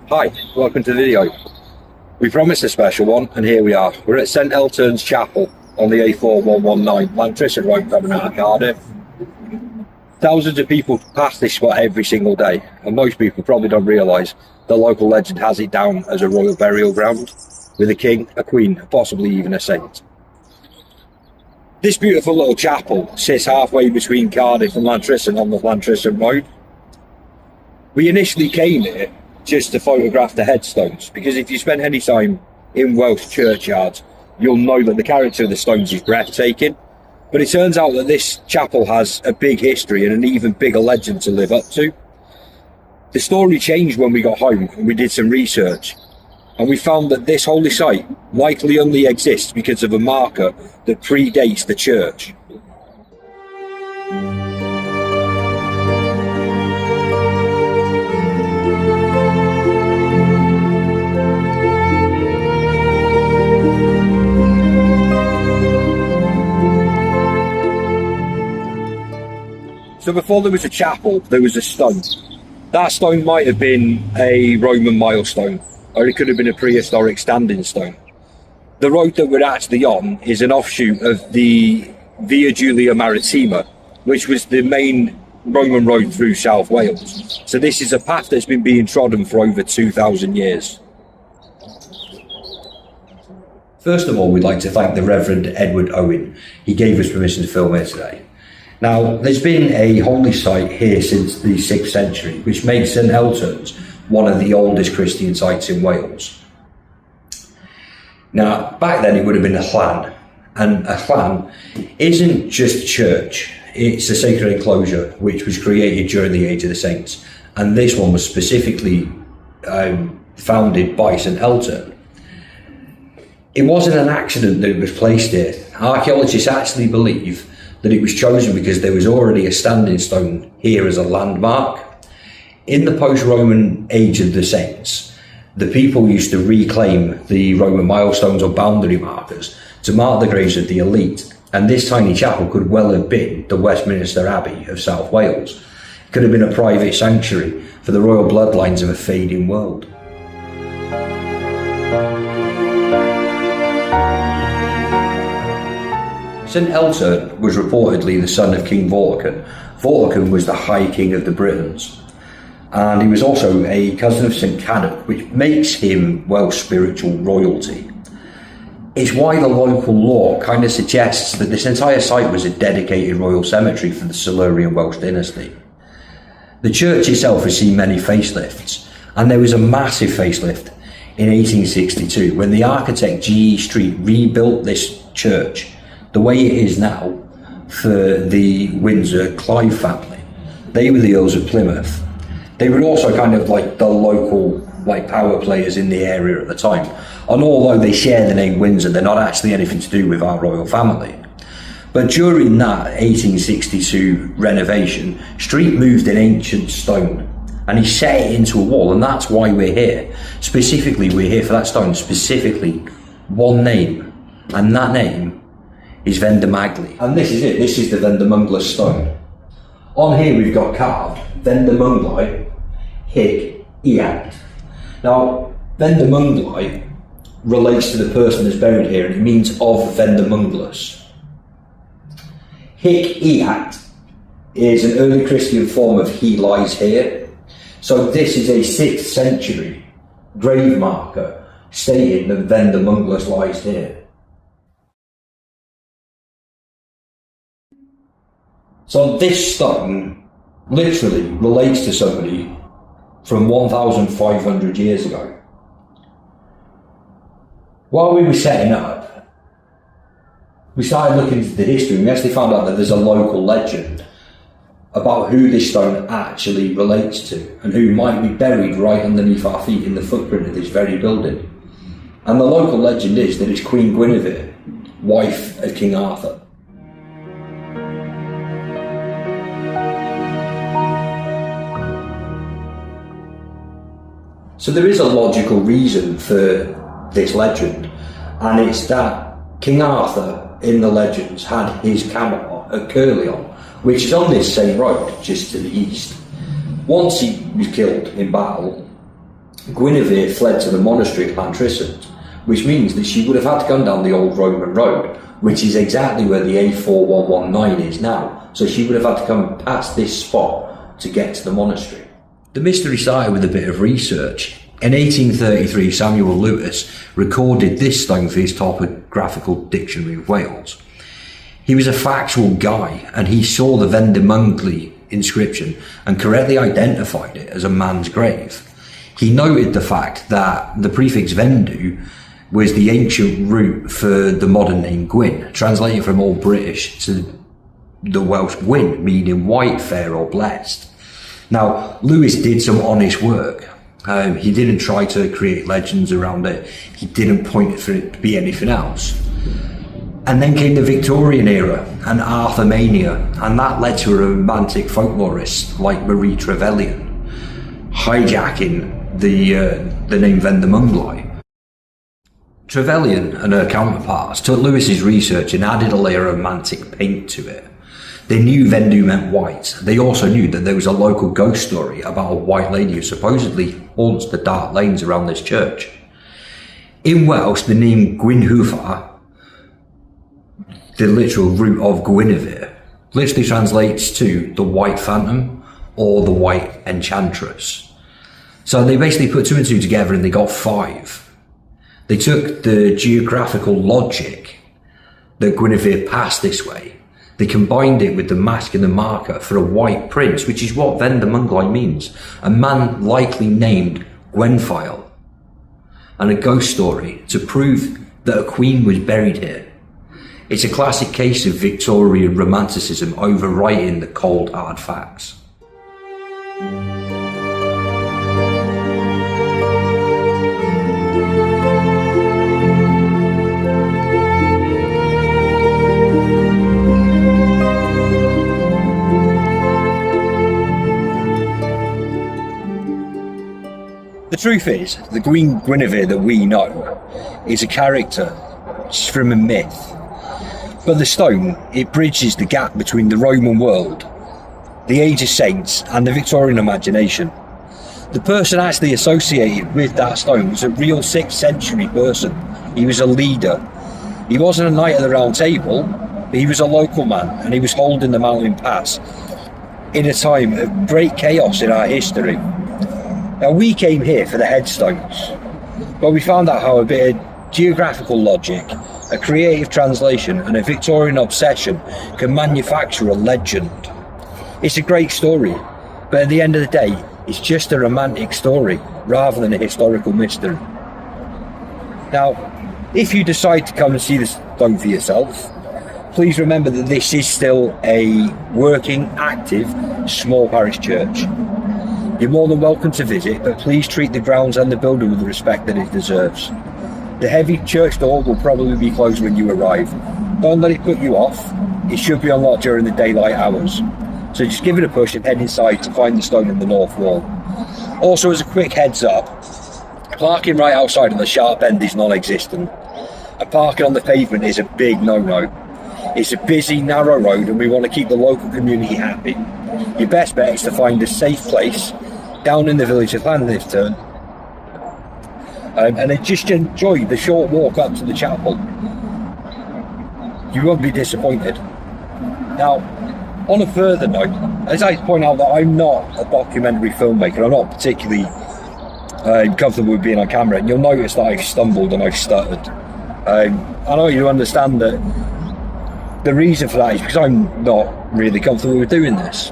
Hi, welcome to the video. We promised a special one, and here we are. We're at St Elltyrn's Chapel on the A4119, Llantrisant Road, coming out of Cardiff. Thousands of people pass this spot every single day, and most people probably don't realise the local legend has it down as a royal burial ground, with a king, a queen, possibly even a saint. This beautiful little chapel sits halfway between Cardiff and Llantrisant on the Llantrisant Road. We initially came here just to photograph the headstones, because if you spend any time in Welsh churchyards, you'll know that the character of the stones is breathtaking. But it turns out that this chapel has a big history and an even bigger legend to live up to. The story changed when we got home and we did some research, and we found that this holy site likely only exists because of a marker that predates the church. So before there was a chapel, there was a stone. That stone might have been a Roman milestone, or it could have been a prehistoric standing stone. The road that we're actually on is an offshoot of the Via Julia Maritima, which was the main Roman road through South Wales. So this is a path that's been being trodden for over 2,000 years. First of all, we'd like to thank the Reverend Edward Owen. He gave us permission to film here today. Now, there's been a holy site here since the 6th century, which makes St Elltyrn's one of the oldest Christian sites in Wales. Now, back then it would have been a llan, and a llan isn't just a church, it's a sacred enclosure which was created during the Age of the Saints, and this one was specifically founded by St Elltyrn. It wasn't an accident that it was placed here. Archaeologists actually believe that it was chosen because there was already a standing stone here as a landmark. In the post-Roman Age of the Saints, the people used to reclaim the Roman milestones or boundary markers to mark the graves of the elite, and this tiny chapel could well have been the Westminster Abbey of South Wales. It could have been a private sanctuary for the royal bloodlines of a fading world. St Elltyrn was reportedly the son of King Vortigern. Vortigern was the High King of the Britons, and he was also a cousin of St Cadoc, which makes him Welsh spiritual royalty. It's why the local law kind of suggests that this entire site was a dedicated royal cemetery for the Silurian Welsh dynasty. The church itself has seen many facelifts, and there was a massive facelift in 1862 when the architect G.E. Street rebuilt this church the way it is now for the Windsor Clive family. They were the Earls of Plymouth. They were also kind of like the local power players in the area at the time. And although they share the name Windsor, they're not actually anything to do with our royal family. But during that 1862 renovation, Street moved an ancient stone and he set it into a wall, and that's why we're here. Specifically, we're here for that stone, specifically one name, and that name is Vendamagli. And this is it, this is the Vendamungla stone. On here we've got carved Vendamungli Hig Iat. Now, Vendamungli relates to the person that's buried here, and it means of Vendamunglus. Hig Iat is an early Christian form of he lies here. So this is a 6th century grave marker stating that Vendamunglus lies here. So this stone literally relates to somebody from 1,500 years ago. While we were setting up, we started looking into the history, and we actually found out that there's a local legend about who this stone actually relates to and who might be buried right underneath our feet in the footprint of this very building. And the local legend is that it's Queen Guinevere, wife of King Arthur. So there is a logical reason for this legend, and it's that King Arthur in the legends had his Camelot at Caerleon, which is on this same road just to the east. Once he was killed in battle, Guinevere fled to the monastery at Llantrisant, which means that she would have had to go down the old Roman road, which is exactly where the A4119 is now. So she would have had to come past this spot to get to the monastery. The mystery started with a bit of research. In 1833, Samuel Lewis recorded this stone for his topographical dictionary of Wales. He was a factual guy, and he saw the Vendymungli inscription and correctly identified it as a man's grave. He noted the fact that the prefix Vendu was the ancient root for the modern name Gwyn, translated from Old British to the Welsh Gwyn, meaning white, fair or blessed. Now, Lewis did some honest work. He didn't try to create legends around it. He didn't point for it to be anything else. And then came the Victorian era and Arthurmania, and that led to a romantic folklorist like Marie Trevelyan hijacking the name Vendymungli. Trevelyan and her counterparts took Lewis's research and added a layer of romantic paint to it. They knew Vendu meant white. They also knew that there was a local ghost story about a white lady who supposedly haunts the dark lanes around this church. In Welsh, the name Gwynhwyfar, the literal root of Guinevere, literally translates to the white phantom or the white enchantress. So they basically put 2 and 2 together and they got 5. They took the geographical logic that Guinevere passed this way. They combined it with the mask and the marker for a white prince, which is what Vendymungli means. A man likely named Gwenfile. And a ghost story to prove that a queen was buried here. It's a classic case of Victorian romanticism overwriting the cold hard facts. The truth is, the Queen Guinevere that we know is a character from a myth. But the stone, it bridges the gap between the Roman world, the Age of Saints, and the Victorian imagination. The person actually associated with that stone was a real 6th century person. He was a leader. He wasn't a knight of the Round Table, but he was a local man, and he was holding the mountain pass in a time of great chaos in our history. Now, we came here for the headstones, but we found out how a bit of geographical logic, a creative translation, and a Victorian obsession can manufacture a legend. It's a great story, but at the end of the day, it's just a romantic story rather than a historical mystery. Now, if you decide to come and see the stone for yourself, please remember that this is still a working, active, small parish church. You're more than welcome to visit, but please treat the grounds and the building with the respect that it deserves. The heavy church door will probably be closed when you arrive. Don't let it put you off. It should be unlocked during the daylight hours. So just give it a push and head inside to find the stone in the north wall. Also, as a quick heads up, parking right outside on the sharp end is non-existent. And parking on the pavement is a big no-no. It's a busy, narrow road and we want to keep the local community happy. Your best bet is to find a safe place down in the village of Ellteyrn, and then just enjoy the short walk up to the chapel. You won't be disappointed. Now, on a further note, as I point out that I'm not a documentary filmmaker, I'm not particularly comfortable with being on camera, and you'll notice that I've stumbled and I've stuttered. I know you understand that the reason for that is because I'm not really comfortable with doing this.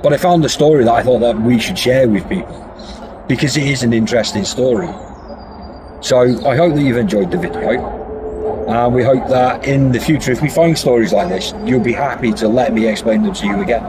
But I found a story that I thought that we should share with people, because it is an interesting story. So I hope that you've enjoyed the video, and we hope that in the future, if we find stories like this, you'll be happy to let me explain them to you again.